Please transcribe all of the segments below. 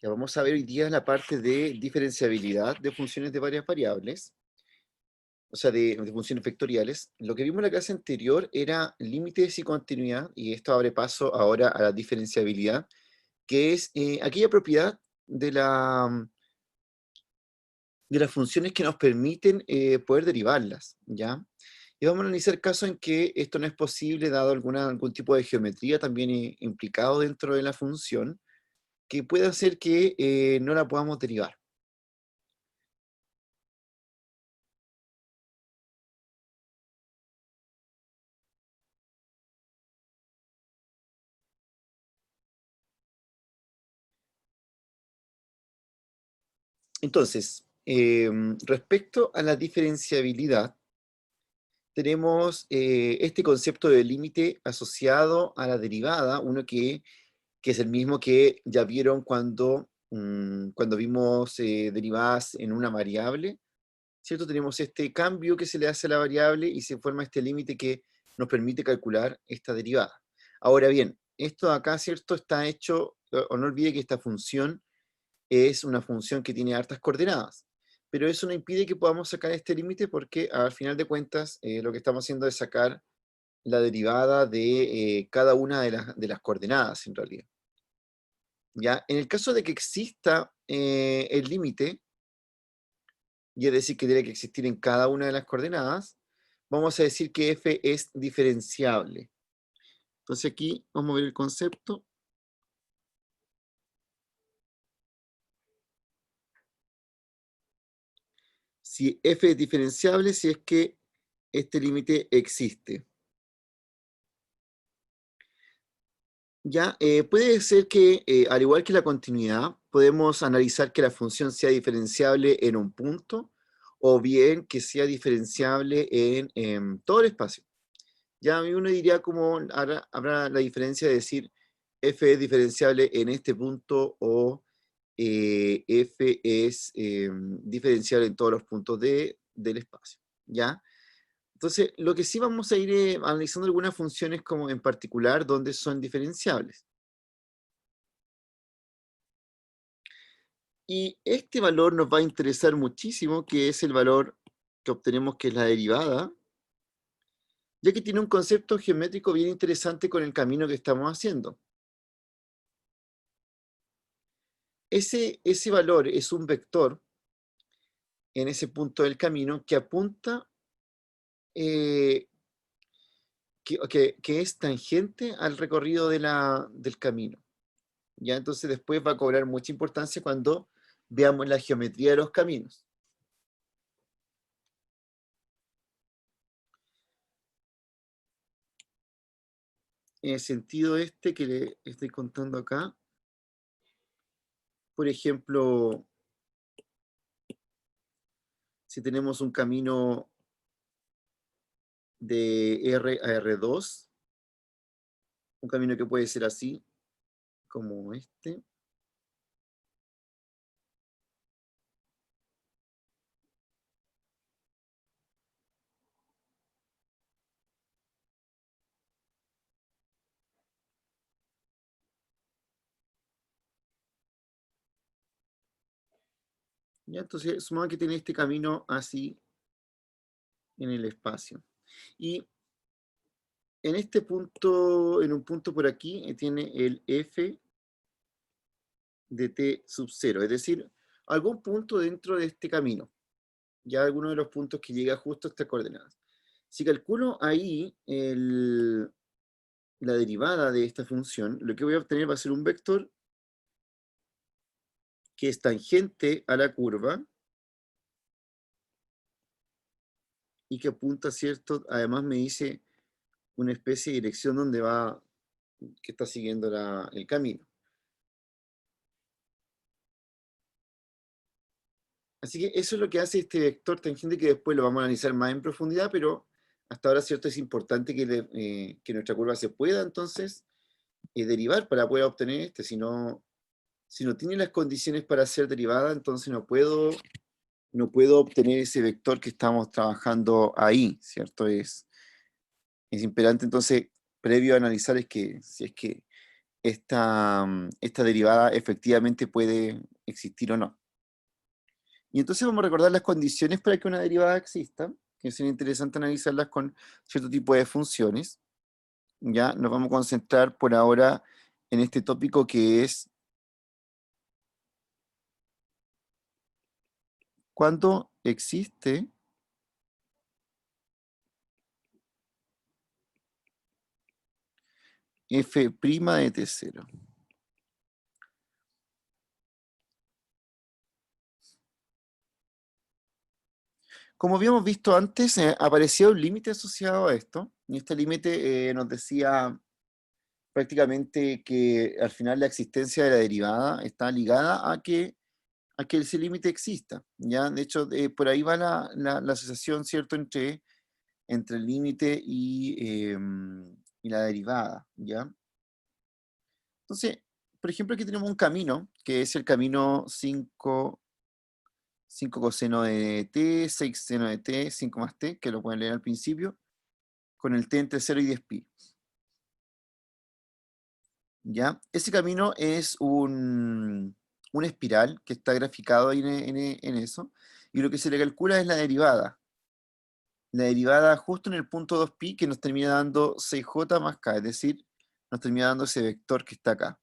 Ya vamos a ver hoy día la parte de diferenciabilidad de funciones de varias variables, o sea, de funciones vectoriales. Lo que vimos en la clase anterior era límites y continuidad, y esto abre paso ahora a la diferenciabilidad, que es aquella propiedad de las funciones que nos permiten poder derivarlas, ¿ya? Y vamos a analizar casos en que esto no es posible, dado algún tipo de geometría también implicado dentro de la función, que puede hacer que no la podamos derivar. Entonces, respecto a la diferenciabilidad, tenemos este concepto de límite asociado a la derivada, uno que es el mismo que ya vieron cuando vimos derivadas en una variable, ¿cierto? Tenemos este cambio que se le hace a la variable y se forma este límite que nos permite calcular esta derivada. Ahora bien, esto de acá, ¿cierto? Está hecho, o no olvide que esta función es una función que tiene hartas coordenadas, pero eso no impide que podamos sacar este límite porque al final de cuentas lo que estamos haciendo es sacar la derivada de cada una de las coordenadas en realidad. ¿Ya? En el caso de que exista el límite, y es decir, que tiene que existir en cada una de las coordenadas, vamos a decir que f es diferenciable. Entonces aquí vamos a ver el concepto. Si f es diferenciable, si es que este límite existe. Ya, puede ser que, al igual que la continuidad, podemos analizar que la función sea diferenciable en un punto, o bien que sea diferenciable en todo el espacio. Ya uno diría como habrá la diferencia de decir f es diferenciable en este punto o f es diferenciable en todos los puntos del espacio. ¿Ya? Entonces, lo que sí vamos a ir analizando algunas funciones como en particular donde son diferenciables. Y este valor nos va a interesar muchísimo, que es el valor que obtenemos, que es la derivada, ya que tiene un concepto geométrico bien interesante con el camino que estamos haciendo. Ese valor es un vector en ese punto del camino que apunta, eh, que es tangente al recorrido del camino. ¿Ya? Entonces después va a cobrar mucha importancia cuando veamos la geometría de los caminos. En el sentido este que le estoy contando acá, por ejemplo, si tenemos un camino de R a R2, un camino que puede ser así, como este, ¿ya? Entonces, sumamos que tiene este camino así en el espacio. Y en este punto, en un punto por aquí, tiene el f de t sub 0, es decir, algún punto dentro de este camino, ya alguno de los puntos que llega justo a estas coordenadas. Si calculo ahí la derivada de esta función, lo que voy a obtener va a ser un vector que es tangente a la curva y que apunta, ¿cierto? Además me dice una especie de dirección donde va, que está siguiendo el camino. Así que eso es lo que hace este vector tangente, que después lo vamos a analizar más en profundidad, pero hasta ahora, ¿cierto? Es importante que nuestra curva se pueda entonces derivar para poder obtener este. Si no tiene las condiciones para ser derivada, entonces no puedo obtener ese vector que estamos trabajando ahí, ¿cierto? Es imperante entonces, previo a analizar, es que si es que esta derivada efectivamente puede existir o no. Y entonces vamos a recordar las condiciones para que una derivada exista, que sería interesante analizarlas con cierto tipo de funciones. Ya nos vamos a concentrar por ahora en este tópico que es cuando existe f' de t0. Como habíamos visto antes, aparecía un límite asociado a esto, y este límite nos decía prácticamente que al final la existencia de la derivada está ligada a que ese límite exista, ¿ya? De hecho, por ahí va la asociación, ¿cierto?, entre el límite y la derivada, ¿ya? Entonces, por ejemplo, aquí tenemos un camino, que es el camino 5 coseno de t, 6 seno de t, 5 más t, que lo pueden leer al principio, con el t entre 0 y 10pi. ¿Ya? Ese camino es una espiral que está graficado ahí en eso, y lo que se le calcula es la derivada. La derivada justo en el punto 2pi que nos termina dando 6j más k, es decir, nos termina dando ese vector que está acá.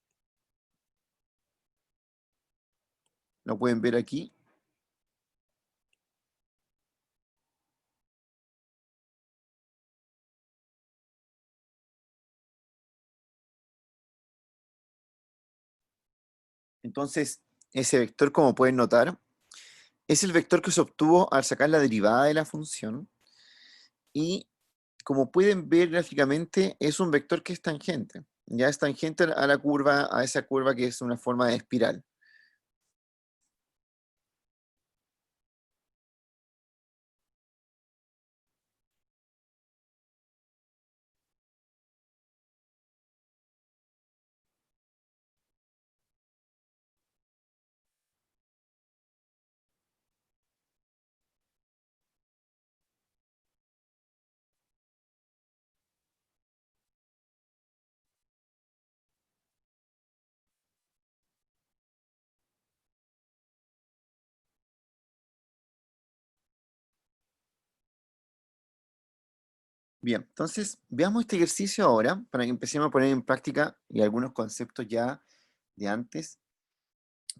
Lo pueden ver aquí. Entonces, ese vector, como pueden notar, es el vector que se obtuvo al sacar la derivada de la función. Y como pueden ver gráficamente, es un vector que es tangente. Ya es tangente a la curva, a esa curva que es una forma de espiral. Bien, entonces veamos este ejercicio ahora para que empecemos a poner en práctica y algunos conceptos ya de antes.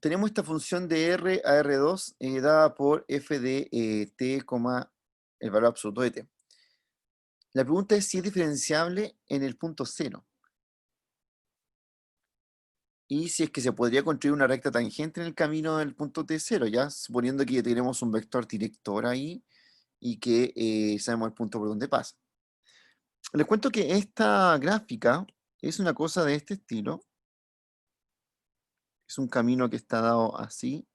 Tenemos esta función de R a R2 dada por f de t, el valor absoluto de t. La pregunta es si es diferenciable en el punto 0 y si es que se podría construir una recta tangente en el camino del punto t0, ya suponiendo que ya tenemos un vector director ahí y que sabemos el punto por donde pasa. Les cuento que esta gráfica es una cosa de este estilo. Es un camino que está dado así,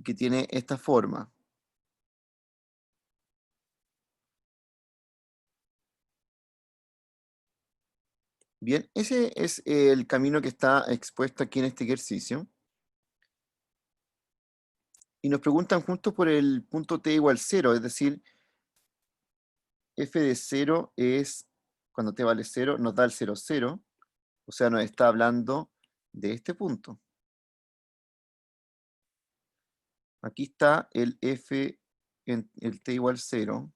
que tiene esta forma. Bien, ese es el camino que está expuesto aquí en este ejercicio. Y nos preguntan justo por el punto t igual 0, es decir, f de 0 es, cuando t vale 0, nos da el 0, 0. O sea, nos está hablando de este punto. Aquí está el f en el t igual 0,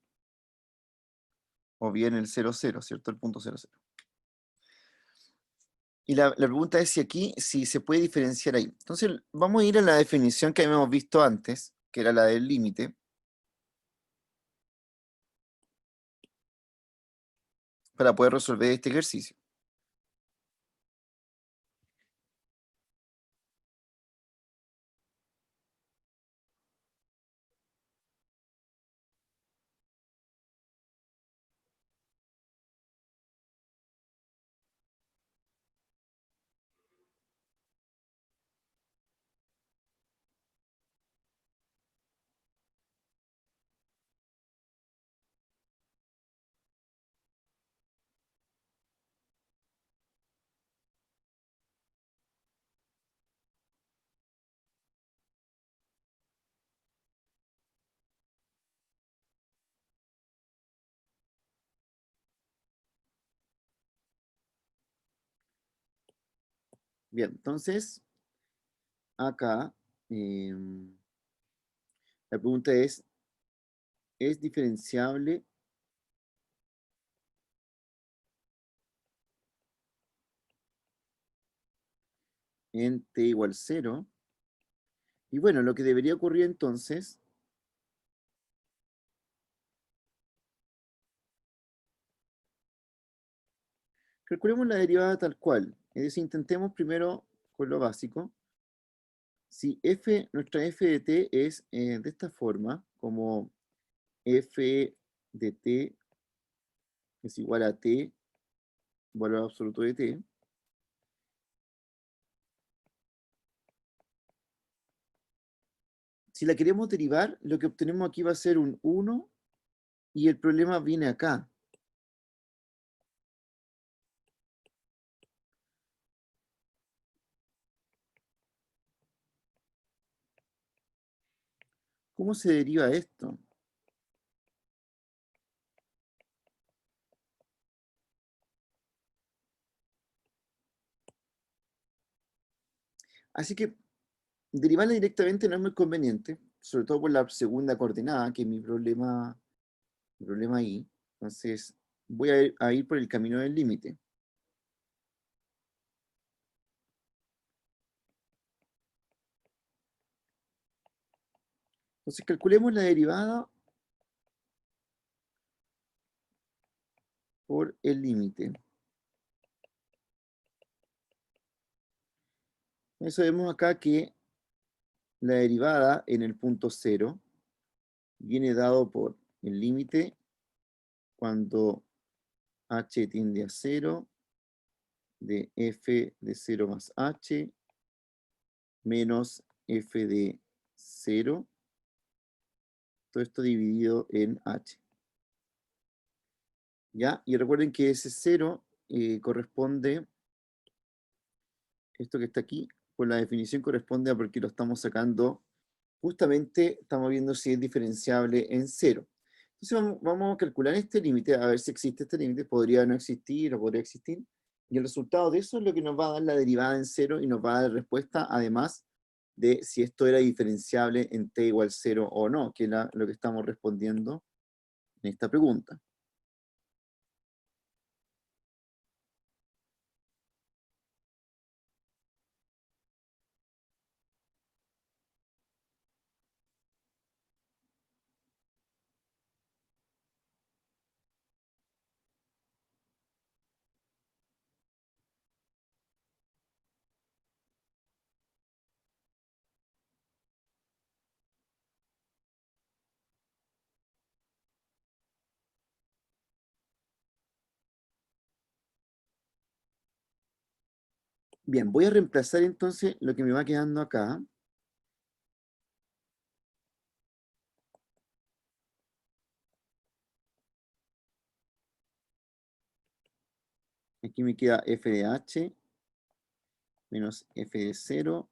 o bien el 0, 0, ¿cierto? El punto 0, 0. Y la pregunta es si aquí, si se puede diferenciar ahí. Entonces, vamos a ir a la definición que habíamos visto antes, que era la del límite, para poder resolver este ejercicio. Bien, entonces, acá, la pregunta ¿es diferenciable en t igual 0? Y bueno, lo que debería ocurrir entonces, calculemos la derivada tal cual. Es decir, intentemos primero con lo básico. Si nuestra f de t es de esta forma, como f de t es igual a t, valor absoluto de t, si la queremos derivar, lo que obtenemos aquí va a ser un 1 y el problema viene acá. ¿Cómo se deriva esto? Así que derivarla directamente no es muy conveniente, sobre todo por la segunda coordenada, que es mi problema ahí. Entonces, voy a ir por el camino del límite. Entonces, calculemos la derivada por el límite. Eso vemos acá que la derivada en el punto 0 viene dado por el límite cuando h tiende a 0 de f de 0 más h menos f de 0, todo esto dividido en h. ¿Ya? Y recuerden que ese 0 corresponde, esto que está aquí, por la definición corresponde a porque lo estamos sacando, justamente estamos viendo si es diferenciable en 0. Entonces vamos a calcular este límite, a ver si existe este límite, podría no existir o podría existir, y el resultado de eso es lo que nos va a dar la derivada en 0 y nos va a dar respuesta, además de si esto era diferenciable en t igual 0 o no, que es lo que estamos respondiendo en esta pregunta. Bien, voy a reemplazar entonces lo que me va quedando acá. Aquí me queda f de h menos f de 0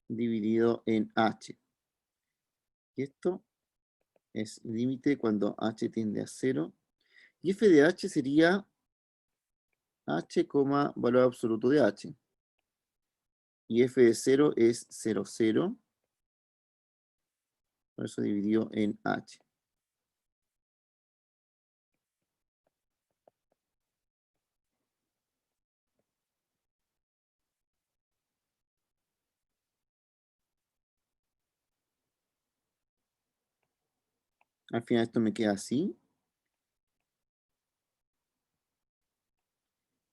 dividido en h. Y esto es límite cuando h tiende a 0. Y f de h sería h, valor absoluto de h. Y f de 0 es 0, 0. Por eso dividido en h. Al final esto me queda así.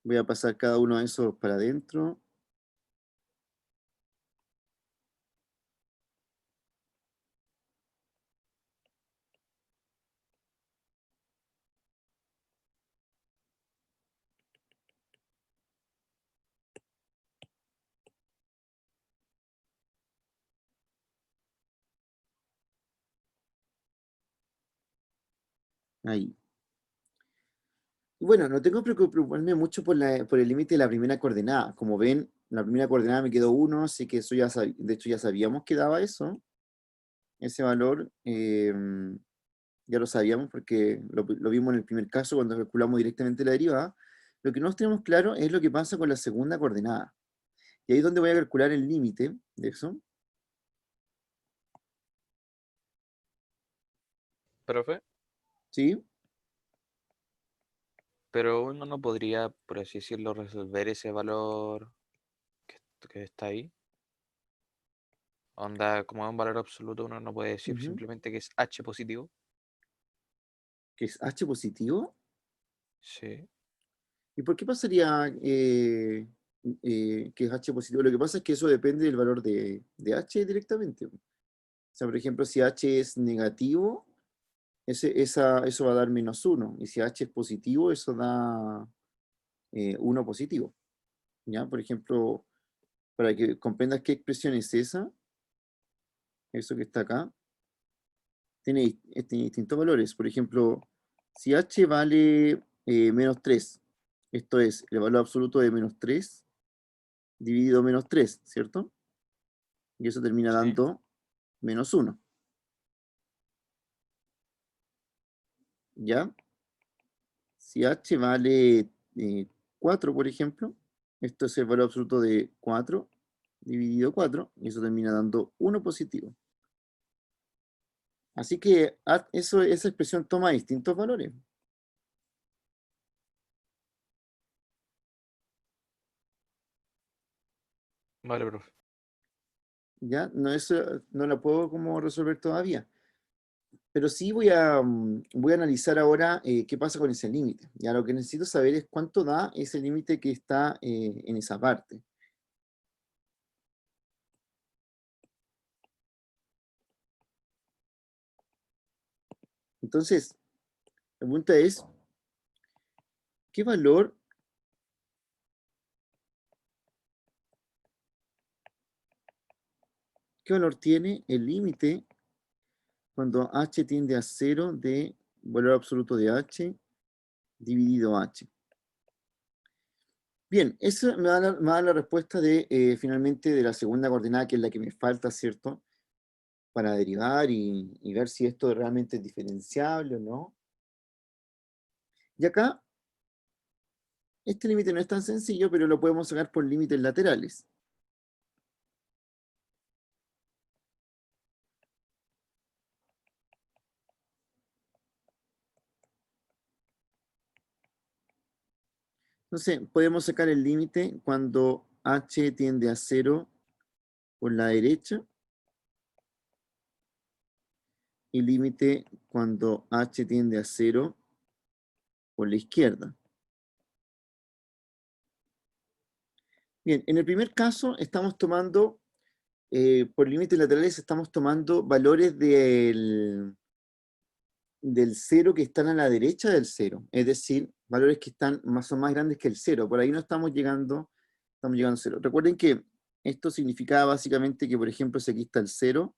Voy a pasar cada uno de esos para adentro. Ahí. Y bueno, no tengo que preocuparme mucho por el límite de la primera coordenada. Como ven, la primera coordenada me quedó 1, así que eso de hecho ya sabíamos que daba eso. Ese valor ya lo sabíamos porque lo vimos en el primer caso cuando calculamos directamente la derivada. Lo que no tenemos claro es lo que pasa con la segunda coordenada. Y ahí es donde voy a calcular el límite de eso. Profe, ¿Sí? pero uno no podría, por así decirlo, resolver ese valor que, que está ahí. Onda, como es un valor absoluto, uno no puede decir Ujú. simplemente que es H positivo. ¿Que es H positivo? Sí, ¿Y por qué pasaría que es H positivo? Lo que pasa es que eso depende del valor de H directamente. O sea, por ejemplo, si H es negativo, eso va a dar -1. Y si H es positivo, eso da 1 positivo. ¿Ya? Por ejemplo, para que comprendas qué expresión es esa, eso que está acá, tiene distintos valores. Por ejemplo, si H vale -3, esto es el valor absoluto de -3 dividido -3, ¿cierto? Y eso termina sí, dando -1, ¿ya? Si H vale 4, por ejemplo, esto es el valor absoluto de 4 dividido 4, y eso termina dando 1 positivo. Así que esa expresión toma distintos valores. vale, profe. ¿Ya? No, eso no lo puedo como resolver todavía. Pero sí voy a analizar ahora qué pasa con ese límite. Ya lo que necesito saber es cuánto da ese límite que está en esa parte. Entonces, la pregunta es, ¿qué valor, qué valor tiene el límite cuando h tiende a 0 de valor absoluto de h dividido h? Bien, eso me da la respuesta de finalmente de la segunda coordenada, que es la que me falta, ¿cierto? Para derivar y ver si esto realmente es diferenciable o no. Y acá, este límite no es tan sencillo, pero lo podemos sacar por límites laterales. Entonces, podemos sacar el límite cuando h tiende a 0 por la derecha y límite cuando h tiende a 0 por la izquierda. Bien, en el primer caso estamos tomando, por límites laterales, estamos tomando valores del 0 que están a la derecha del 0, es decir, valores que son más grandes que el 0. Por ahí no estamos llegando a 0. Recuerden que esto significaba básicamente que, por ejemplo, si aquí está el 0,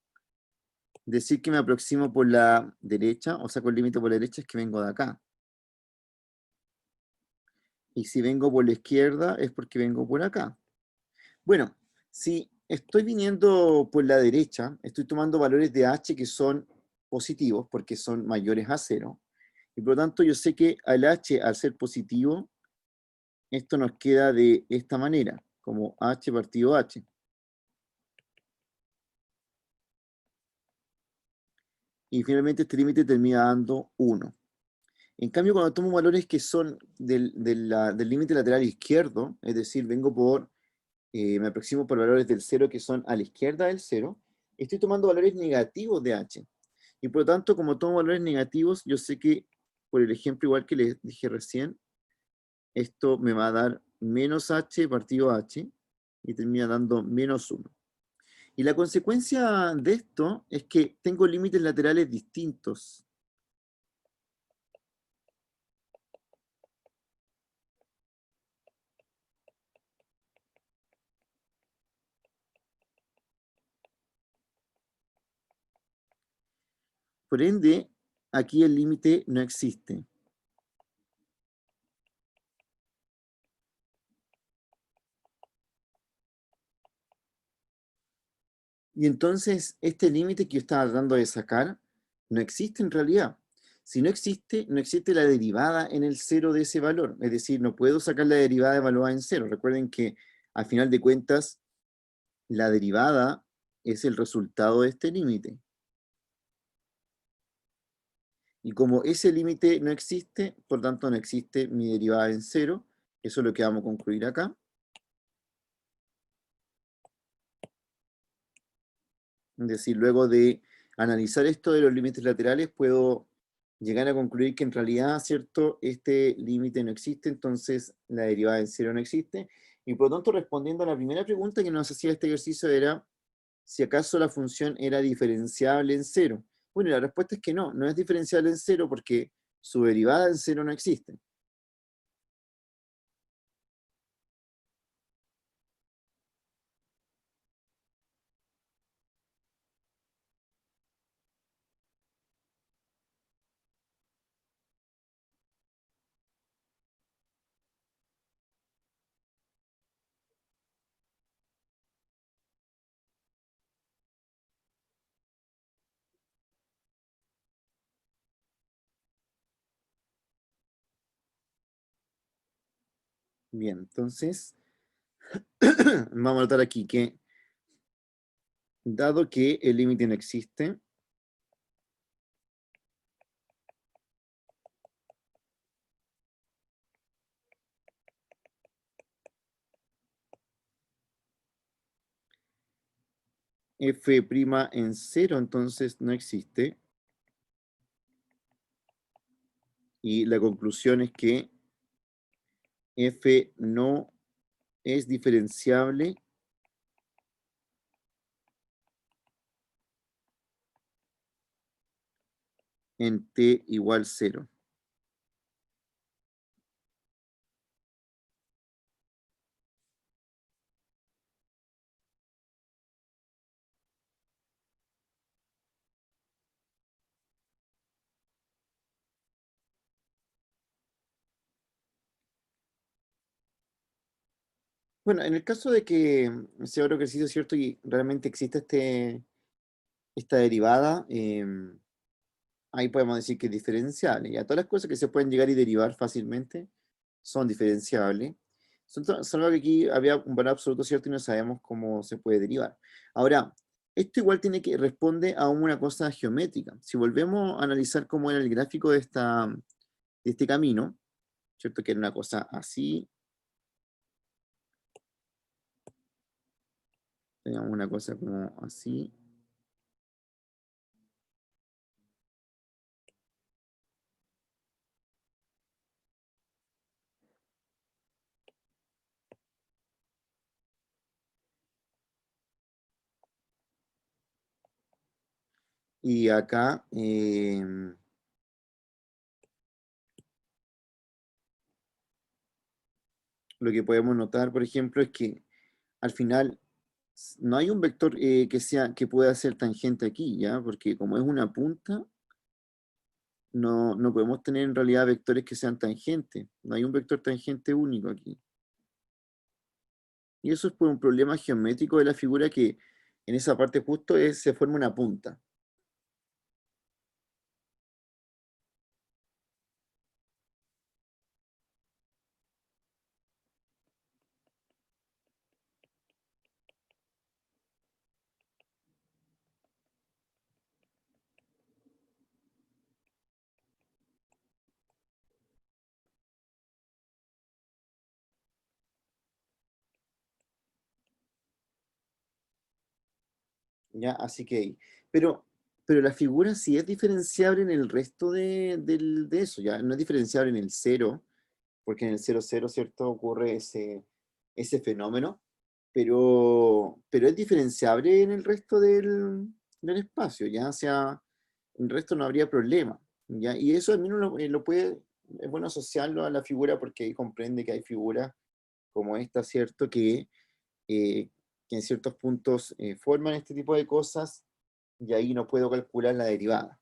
decir que me aproximo por la derecha, o saco el límite por la derecha, es que vengo de acá. Y si vengo por la izquierda, es porque vengo por acá. Bueno, si estoy viniendo por la derecha, estoy tomando valores de h que son positivos, porque son mayores a 0. Y por lo tanto, yo sé que al h, al ser positivo, esto nos queda de esta manera, como h partido h. Y finalmente este límite termina dando 1. En cambio, cuando tomo valores que son del límite lateral izquierdo, es decir, me aproximo por valores del 0 que son a la izquierda del 0, estoy tomando valores negativos de h. Y por lo tanto, como tomo valores negativos, yo sé que, por el ejemplo igual que les dije recién, esto me va a dar menos h partido h, y termina dando -1. Y la consecuencia de esto es que tengo límites laterales distintos. Por ende, aquí el límite no existe. Y entonces, este límite que yo estaba tratando de sacar no existe en realidad. Si no existe, no existe la derivada en el 0 de ese valor. Es decir, no puedo sacar la derivada evaluada en 0. Recuerden que Al final de cuentas, la derivada es el resultado de este límite. Y como ese límite no existe, por tanto no existe mi derivada en cero. Eso es lo que vamos a concluir acá. Es decir, luego de analizar esto de los límites laterales, puedo llegar a concluir que en realidad, ¿cierto? Este límite no existe, entonces la derivada en cero no existe. Y por lo tanto, respondiendo a la primera pregunta que nos hacía este ejercicio era si acaso la función era diferenciable en cero. Bueno, la respuesta es que no, no es diferenciable en cero porque su derivada en cero no existe. Bien, entonces vamos a notar aquí que dado que el límite no existe, f' en cero entonces no existe, y la conclusión es que f no es diferenciable en t igual cero. Bueno, en el caso de que sea otro ejercicio cierto y realmente existe esta derivada, ahí podemos decir que es diferenciable. Ya todas las cosas que se pueden llegar y derivar fácilmente son diferenciables. Solo que aquí había un valor absoluto cierto y no sabemos cómo se puede derivar. Ahora, esto igual tiene que responde a una cosa geométrica. Si volvemos a analizar cómo era el gráfico de este camino, ¿cierto? Que era una cosa así, teníamos una cosa como así, y acá lo que podemos notar, por ejemplo, es que al final no hay un vector que pueda ser tangente aquí, ¿ya? Porque como es una punta, no podemos tener en realidad vectores que sean tangentes. No hay un vector tangente único aquí. Y eso es por un problema geométrico de la figura que en esa parte justo se forma una punta. ¿Ya? Así que, pero, pero la figura sí es diferenciable en el resto de eso, ¿ya? No es diferenciable en el cero, porque en el cero cero, ¿cierto? Ocurre ese fenómeno, pero es diferenciable en el resto del espacio, ¿ya? O sea, en el resto no habría problema, ¿ya? Y eso al menos lo puede, es bueno asociarlo a la figura porque ahí comprende que hay figuras como esta, ¿cierto? Eh, que en ciertos puntos forman este tipo de cosas y ahí no puedo calcular la derivada.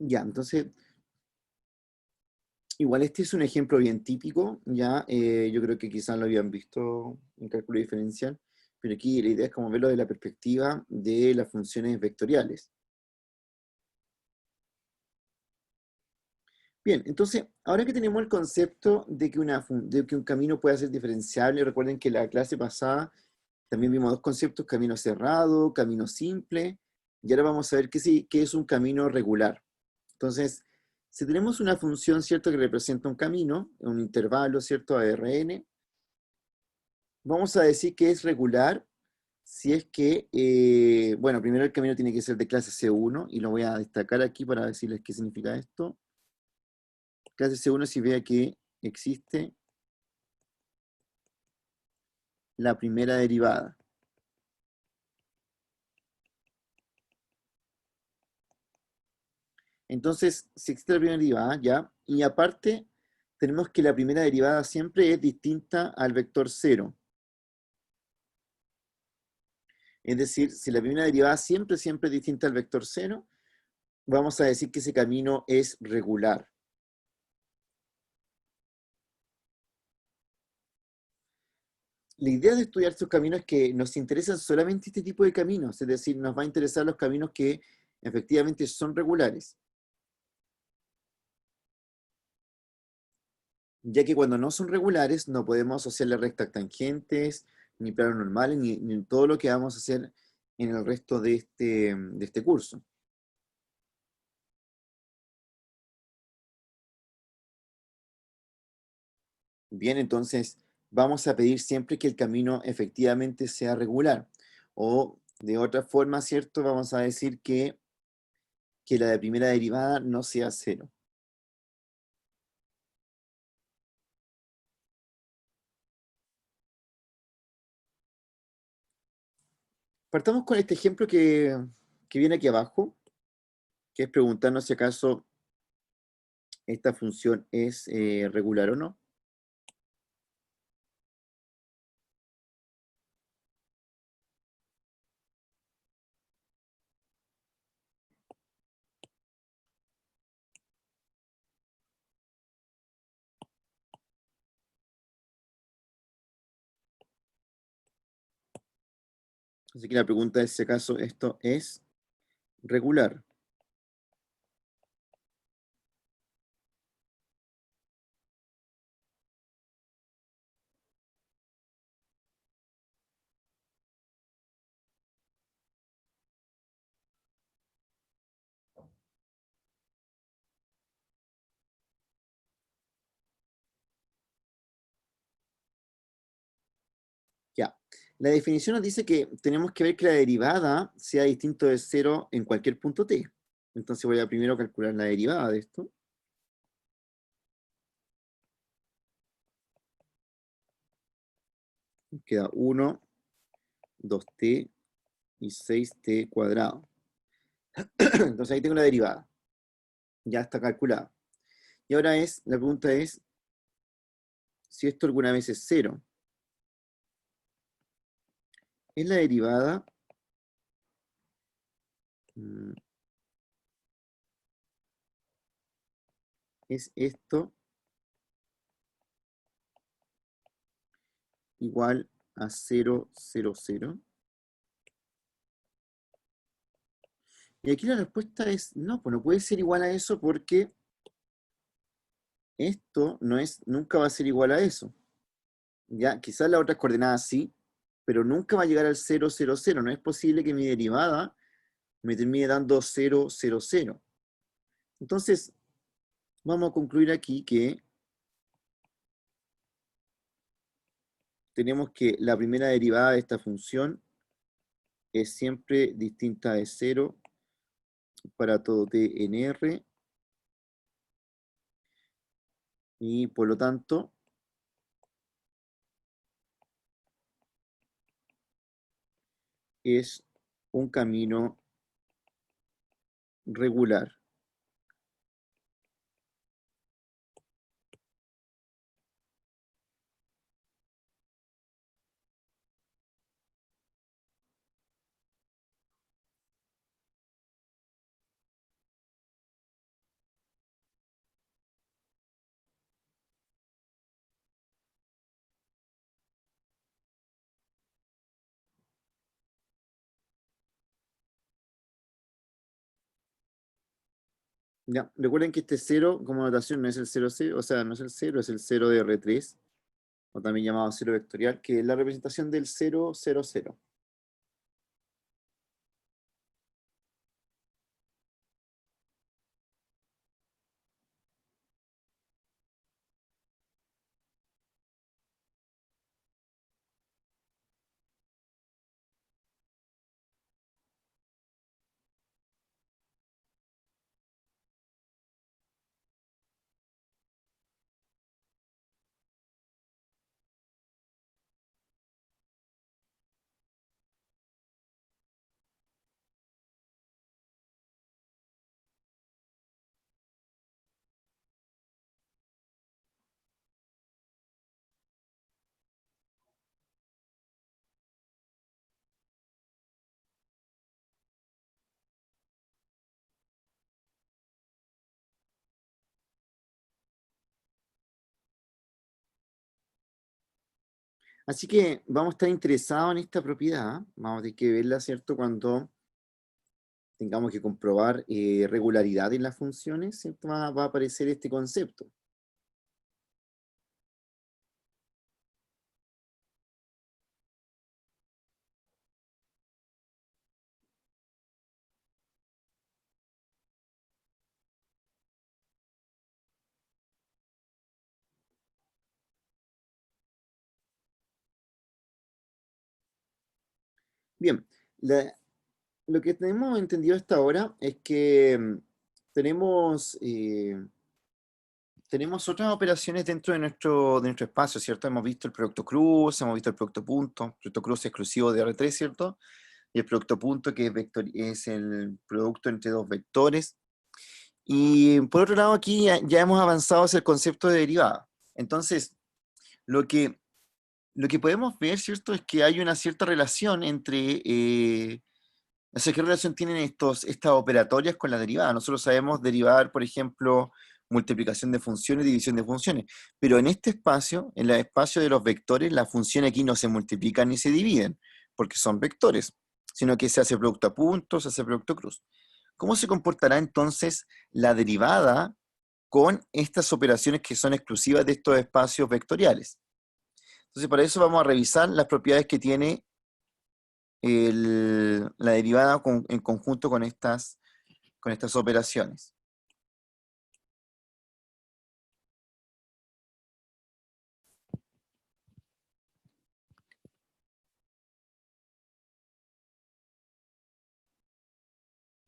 Ya, entonces, igual este es un ejemplo bien típico, ya, yo creo que quizás lo habían visto en cálculo diferencial, pero aquí la idea es como verlo de la perspectiva de las funciones vectoriales. Bien, entonces, ahora que tenemos el concepto de que, de que un camino puede ser diferenciable, recuerden que la clase pasada también vimos dos conceptos, camino cerrado, camino simple, y ahora vamos a ver qué es un camino regular. Entonces, si tenemos una función, ¿cierto?, que representa un camino, un intervalo, ¿cierto?, ARN, vamos a decir que es regular si es que, bueno, primero el camino tiene que ser de clase C1, y lo voy a destacar aquí para decirles qué significa esto. Clase C1 si vea que existe la primera derivada. Entonces, si existe la primera derivada, ya, y aparte, tenemos que la primera derivada siempre es distinta al vector 0. Es decir, si la primera derivada siempre es distinta al vector 0, vamos a decir que ese camino es regular. La idea de estudiar estos caminos es que nos interesan solamente este tipo de caminos, es decir, nos va a interesar los caminos que efectivamente son regulares. Ya que cuando no son regulares no podemos asociarle rectas tangentes, ni planos normales, ni todo lo que vamos a hacer en el resto de este curso. Bien, entonces vamos a pedir siempre que el camino efectivamente sea regular. O de otra forma, ¿cierto? Vamos a decir que la de primera derivada no sea cero. Partamos con este ejemplo que viene aquí abajo, que es preguntarnos si acaso esta función es regular o no. Así que la pregunta es si acaso esto es regular. Ya. La definición nos dice que tenemos que ver que la derivada sea distinto de cero en cualquier punto t. Entonces voy a primero calcular la derivada de esto. Queda 1, 2t y 6t cuadrado. Entonces ahí tengo la derivada. Ya está calculada. Y ahora la pregunta es si esto alguna vez es cero. ¿Es la derivada? mm, ¿Es esto igual a 0, 0, 0? Y aquí la respuesta es no, pues no puede ser igual a eso porque esto nunca va a ser igual a eso. Ya, quizás las otras coordenadas sí, pero nunca va a llegar al 0, 0, 0. No es posible que mi derivada me termine dando 0, 0, 0. Entonces, vamos a concluir aquí que tenemos que la primera derivada de esta función es siempre distinta de 0 para todo t en R, y por lo tanto es un camino regular. Ya, recuerden que este cero como notación no es el cero c, o sea, no es el cero, es el cero de R3, o también llamado cero vectorial, que es la representación del 0, 0, 0. Así que vamos a estar interesados en esta propiedad, vamos a tener que verla, ¿cierto? Cuando tengamos que comprobar regularidad en las funciones, ¿cierto? Va a aparecer este concepto. Bien, lo que tenemos entendido hasta ahora es que tenemos otras operaciones dentro de nuestro espacio, ¿cierto? Hemos visto el producto cruz, hemos visto el producto punto. El producto cruz es exclusivo de R3, ¿cierto? Y el producto punto, que es el producto entre dos vectores. Y por otro lado, aquí ya hemos avanzado hacia el concepto de derivada. Entonces, lo que, lo que podemos ver, ¿cierto? Es que hay una cierta relación entre, no sé qué relación tienen estas operatorias con la derivada. Nosotros sabemos derivar, por ejemplo, multiplicación de funciones, división de funciones, pero en este espacio, en el espacio de los vectores, las funciones aquí no se multiplican ni se dividen, porque son vectores, sino que se hace producto a puntos, se hace producto cruz. ¿Cómo se comportará entonces la derivada con estas operaciones que son exclusivas de estos espacios vectoriales? Entonces, para eso vamos a revisar las propiedades que tiene la derivada en conjunto con estas operaciones.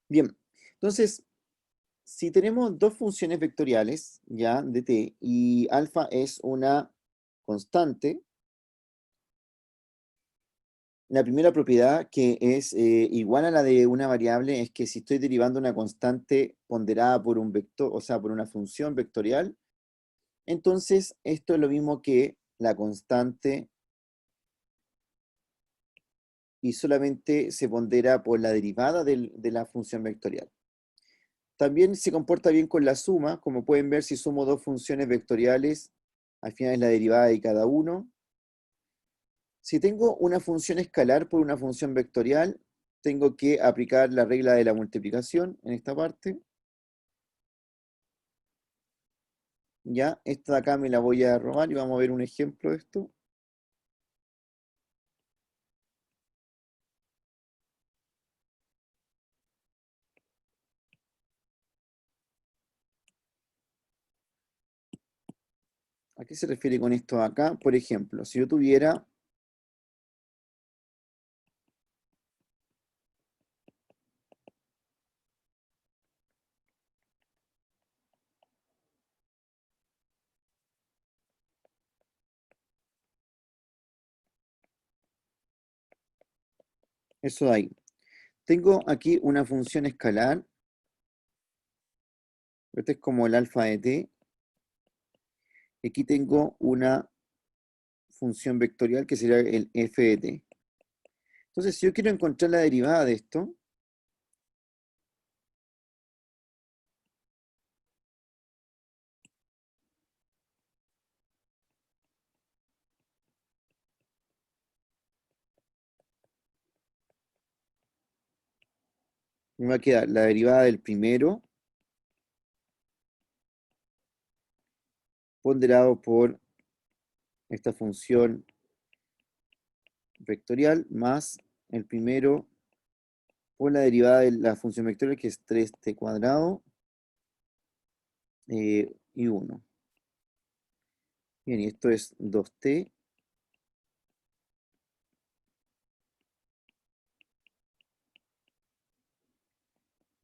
Bien, entonces, si tenemos dos funciones vectoriales, ya, de t, y alfa es una constante, la primera propiedad, que es igual a la de una variable, es que si estoy derivando una constante ponderada por un vector, o sea, por una función vectorial, entonces esto es lo mismo que la constante y solamente se pondera por la derivada de la función vectorial. También se comporta bien con la suma, como pueden ver, si sumo dos funciones vectoriales, al final es la derivada de cada uno. Si tengo una función escalar por una función vectorial, tengo que aplicar la regla de la multiplicación en esta parte. Ya, esta de acá me la voy a robar y vamos a ver un ejemplo de esto. ¿A qué se refiere con esto de acá? Por ejemplo, si yo tuviera eso de ahí. Tengo aquí una función escalar, este es como el alfa de t, y aquí tengo una función vectorial que sería el f de t. Entonces, si yo quiero encontrar la derivada de esto, me va a quedar la derivada del primero ponderado por esta función vectorial más el primero por la derivada de la función vectorial, que es 3t cuadrado y 1. Bien, y esto es 2t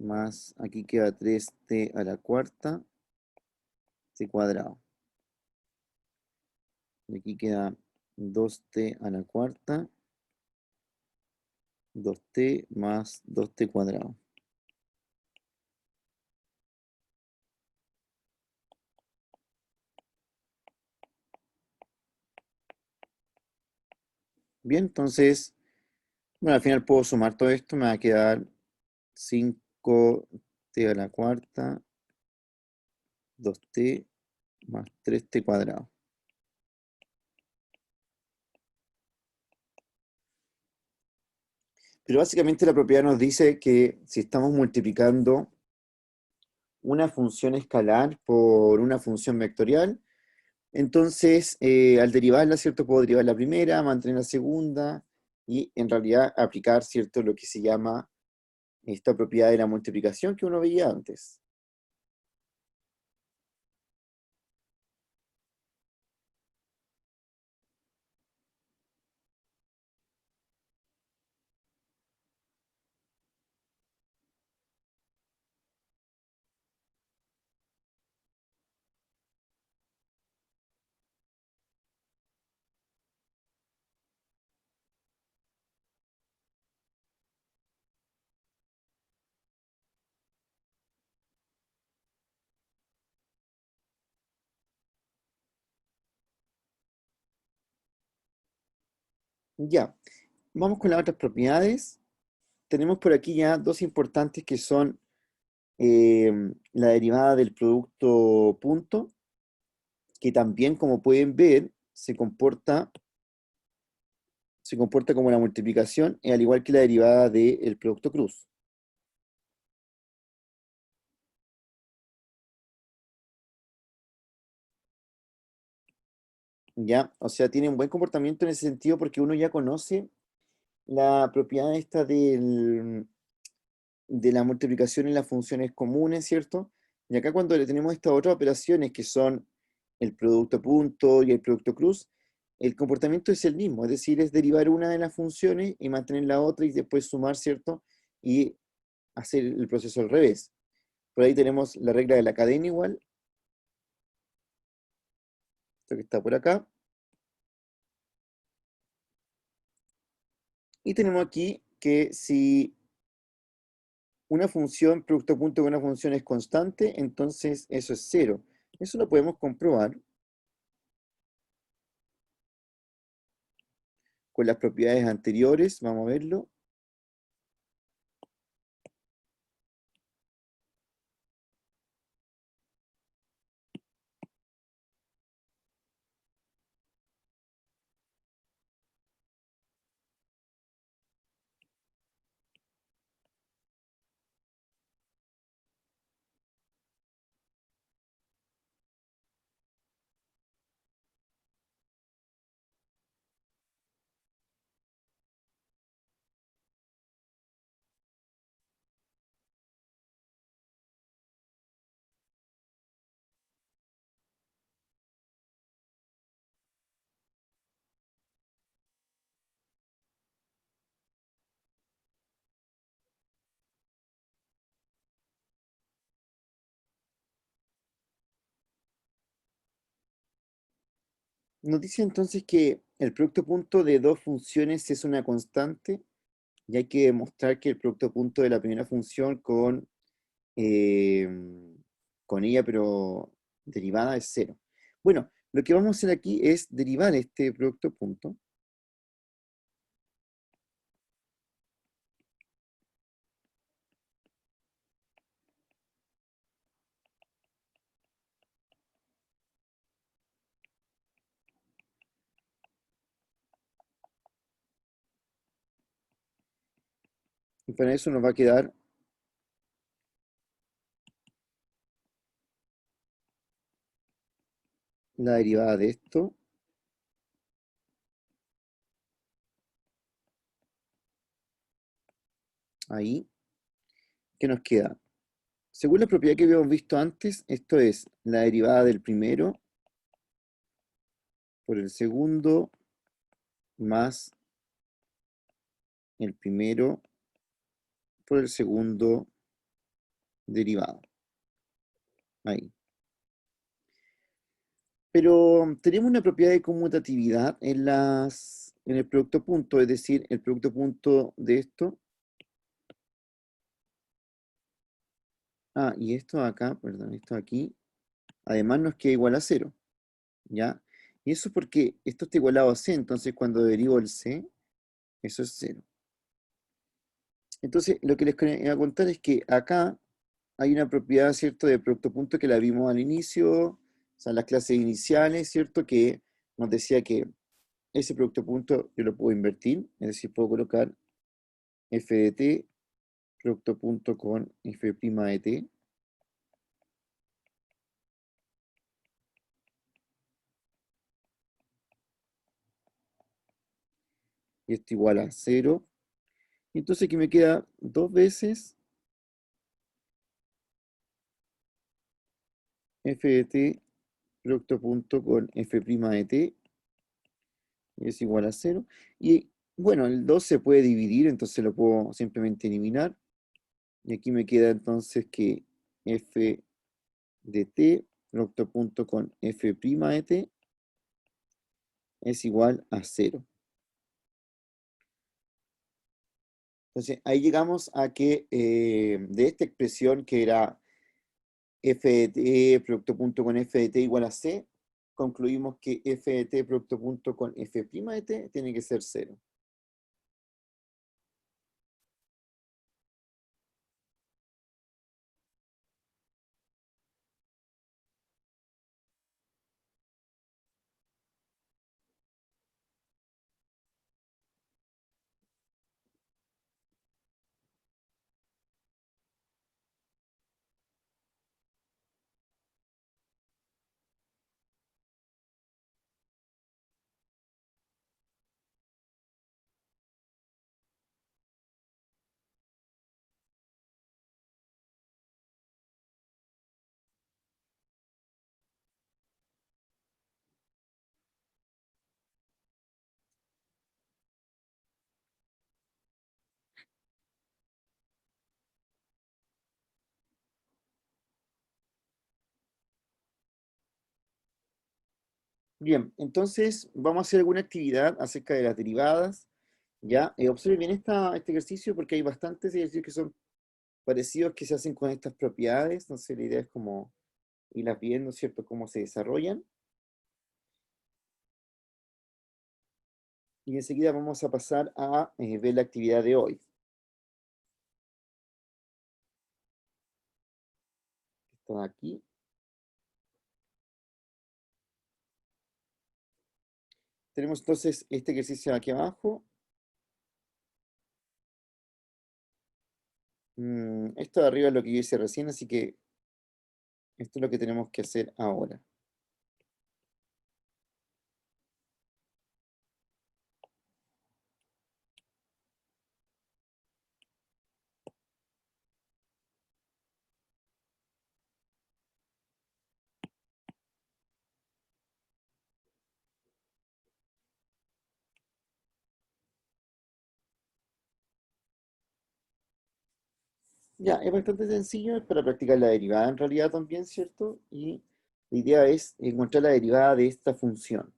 más, aquí queda 3t a la cuarta, t cuadrado. Y aquí queda 2t a la cuarta, 2t más 2t cuadrado. Bien, entonces, bueno, al final puedo sumar todo esto, me va a quedar 5t a la cuarta, 2t más 3t cuadrado. Pero básicamente la propiedad nos dice que si estamos multiplicando una función escalar por una función vectorial, entonces al derivarla, ¿cierto? Puedo derivar la primera, mantener la segunda y en realidad aplicar, ¿cierto? Lo que se llama esta propiedad de la multiplicación que uno veía antes. Ya, vamos con las otras propiedades. Tenemos por aquí ya dos importantes que son la derivada del producto punto, que también, como pueden ver, se comporta como la multiplicación, al igual que la derivada del producto cruz. ¿Ya? O sea, tiene un buen comportamiento en ese sentido porque uno ya conoce la propiedad esta de la multiplicación en las funciones comunes, ¿cierto? Y acá cuando le tenemos estas otras operaciones que son el producto punto y el producto cruz, el comportamiento es el mismo, es decir, es derivar una de las funciones y mantener la otra y después sumar, ¿cierto? Y hacer el proceso al revés. Por ahí tenemos la regla de la cadena igual, esto que está por acá. Y tenemos aquí que si una función producto punto de una función es constante, entonces eso es cero. Eso lo podemos comprobar con las propiedades anteriores. Vamos a verlo. Nos dice entonces que el producto punto de dos funciones es una constante y hay que demostrar que el producto punto de la primera función eh, con ella, pero derivada, es cero. Bueno, lo que vamos a hacer aquí es derivar este producto punto. Y para eso nos va a quedar la derivada de esto. Ahí. ¿Qué nos queda? Según la propiedad que habíamos visto antes, esto es la derivada del primero por el segundo más el primero por el segundo derivado. Ahí. Pero tenemos una propiedad de conmutatividad en el producto punto, es decir, el producto punto de esto. Y esto acá, perdón, esto aquí, además nos queda igual a 0, ¿ya? Y eso es porque esto está igualado a c, entonces cuando derivo el c, eso es 0. Entonces, lo que les quería contar es que acá hay una propiedad, ¿cierto?, de producto punto que la vimos al inicio, o sea, en las clases iniciales, ¿cierto?, que nos decía que ese producto punto yo lo puedo invertir, es decir, puedo colocar f de t, producto punto con f' de t, y esto igual a 0. Y entonces aquí me queda dos veces f de t, producto punto con f' de t, y es igual a 0. Y bueno, el 2 se puede dividir, entonces lo puedo simplemente eliminar. Y aquí me queda entonces que f de t, producto punto con f' de t, es igual a 0. Entonces ahí llegamos a que de esta expresión que era f de t, producto punto con f de t igual a c, concluimos que f de t, producto punto con f' de t, tiene que ser 0. Bien, entonces vamos a hacer alguna actividad acerca de las derivadas. ¿Ya? Observe bien este ejercicio porque hay bastantes ejercicios que son parecidos que se hacen con estas propiedades. Entonces la idea es como irlas viendo, ¿cierto? Cómo se desarrollan. Y enseguida vamos a pasar a ver la actividad de hoy. Está aquí. Tenemos entonces este ejercicio aquí abajo. Esto de arriba es lo que yo hice recién, así que esto es lo que tenemos que hacer ahora. Ya, es bastante sencillo, es para practicar la derivada en realidad también, ¿cierto? Y la idea es encontrar la derivada de esta función.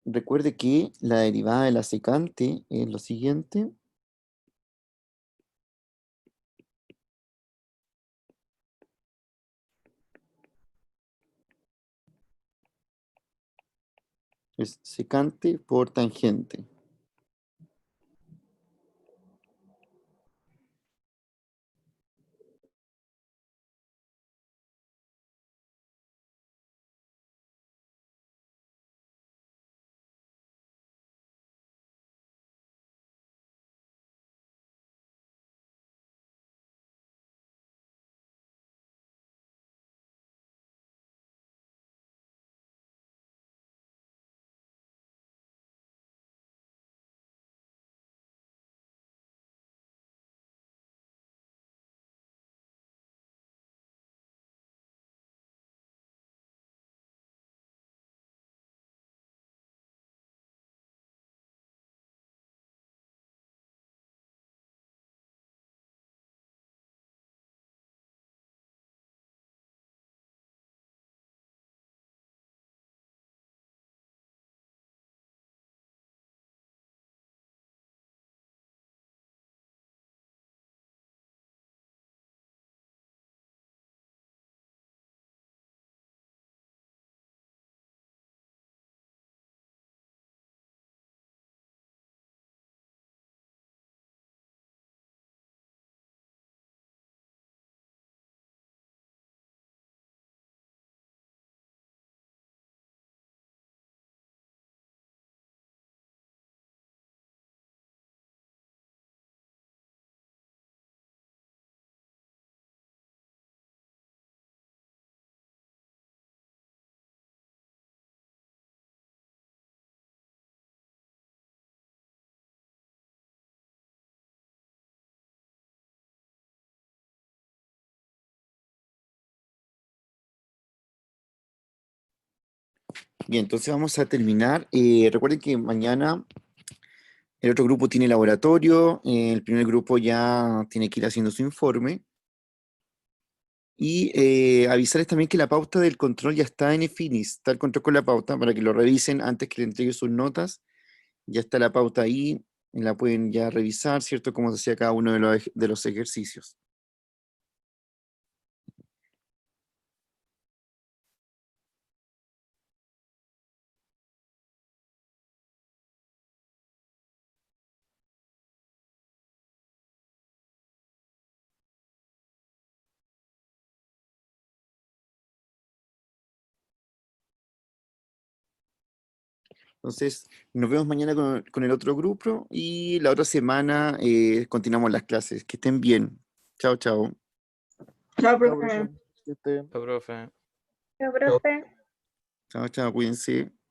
recuerde que la derivada de la secante es lo siguiente. Es secante por tangente. Bien, entonces vamos a terminar. Recuerden que mañana el otro grupo tiene laboratorio, el primer grupo ya tiene que ir haciendo su informe. Y avisarles también que la pauta del control ya está en Efinis, está el control con la pauta para que lo revisen antes que le entregue sus notas. Ya está la pauta ahí, la pueden ya revisar, ¿cierto? Cómo se hacía cada uno de los ejercicios. Entonces, nos vemos mañana con el otro grupo y la otra semana continuamos las clases. Que estén bien. Chao, chao. Chao, Chao, profe. profe. Que esté bien. Chao, profe. Chao, profe. Chao, chao, cuídense.